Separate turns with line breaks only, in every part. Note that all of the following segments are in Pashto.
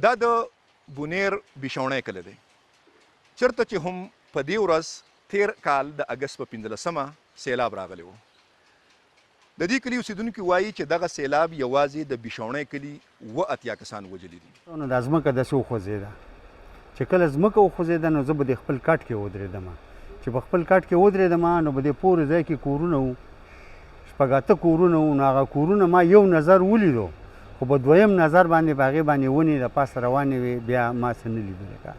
دا د بونېر بشوڼۍ کلی دی چېرته چې هم په دې ورځ تیر کال د اګست په 15مه سېلاب راغلی و. د دې کلي اوسېدونکي وایي چې دغه سېلاب یوازې د بشوڼۍ کلي 80 کسان وژلي دي.
نو دا ځمکه داسې وخوځېده چې کله ځمکه وخوځېده نو زه به د خپل کټ کې ودرېدم چې په خپل کټ کې ودرېدم نو په دې پورې ځای کې کورونه وو 8 کورونه وو. نو هغه کورونه ما یو نظر ولیدو خو په دویم نظر باندې په هغې باندې ونې د پاسه روانې وې بیا ما څه نه لیدلې کا.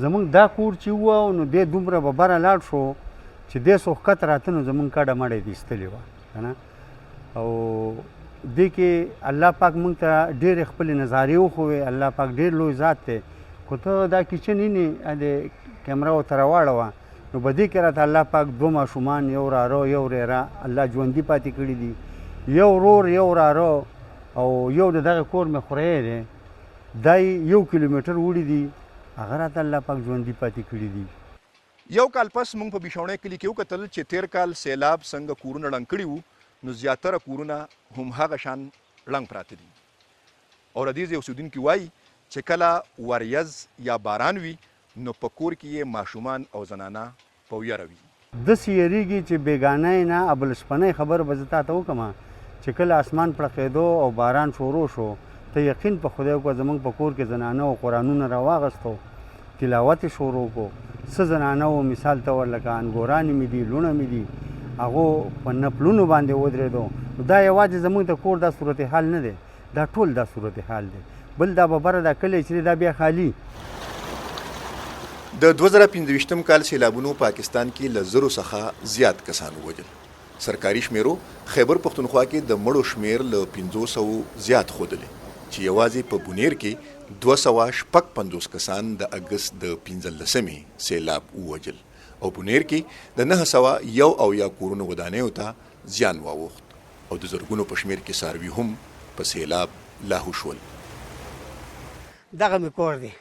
زمونږ دا کور چې وو نو دې دومره به بره لاړ شو چې دې څو ښکته راته نو زمونږ کډه مړه یې ایستلې وه که نه. او دې کې الله پاک موږ ته ډېرې خپلې نظارې وښوې. الله پاک ډېر لوی ذات دی خو ته دا کچن یې د کیمرا ورته راواړوه نو په دې کې راته الله پاک 2 ماشومان یو راره یو ریره الله ژوندي پاتې کړي دي یو ورور یو راره او یو د دغه کور مې خوری دی دا 1 کیلومیټر وړي دي هغه راته الله پاک ژوندي پاتې کړي دي.
یو کال پس موږ په بشوڼۍ کلي کې وکتل چې تیر کال سیلاب څنګه کورونه ړنګ کړي وو نو زیاتره کورونه هم هغه شان ړنګ پراته دي. او د دې ځای اوسېدونکي وایي چې کله وریځ یا باران وي نو په کور کې یې ماشومان او زنانه په ویره وي.
داسې یېرېږي چې بېګانه یې نه ابلشپنۍ خبره به زه تا ته وکړم چې کله اسمان پړقېدو او باران شروع شو ته یقین په خدای وکړه زموږ په کور کې زنانه او قرآنونه راواغستو تلاوت یې شروع کړو. څه زنانه وو مثال ته ور لکه انګورانې مې دي لوڼه مې دي هغو په نپلونو باندې ودرېدو. دا یوازې زموږ د کور دا صورتحال نه دی دا ټول دا صورتحال دی. بل دا ببره دا کلی چې دا بیا خالي.
د 2015 کال سیلابونو پاکستان کې له 1000 څخه زیات کسان ووژل. سرکاري شمیرو خیبر پښتونخوا کې د مړو شمیر له 500 زیات ښودلی چې یوازې په بونېر کې 255 کسان د اګست د 15مې سیلاب ووژل او بونېر کې د 901 کورونو ودانیو ته زیان واوښت او د زرګونو په شمیر کې څاروي هم په سیلاب لاهو شول.
دغه مې کور دی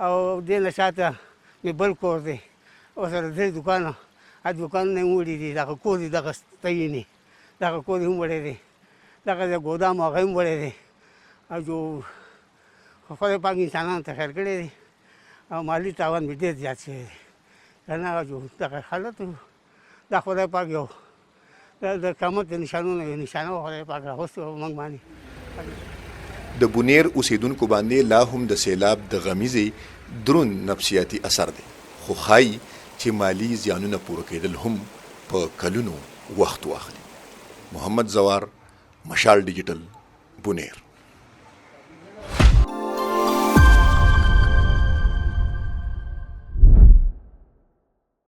او دې نه شاته مې بل کور دی او سره 3 دوکانه دوکانونه یې وړي دي دغه کور دی دغه ستینې دغه کور یې هم وړی دی دغه د ګودام هغه هم وړی دی او جو خدای پاک انسانانو ته خیر کړی دی او مالي تاوان مې ډېر زیات شوی دی که نه جو دغه حالت دا خدای پاک یو د قیامت د نشانونو یو نشانه و خدای پاک راوستې و موږ باندې.
د بونېر اوسېدونکو باندې لا هم د سیلاب د غمیزې دروند نفسیاتي اثر دی خو ښایي چې مالی زیانونه پوره کېدل هم په کلونو وخت واخلي. محمد زوار، مشال ډيجيټل، بونېر.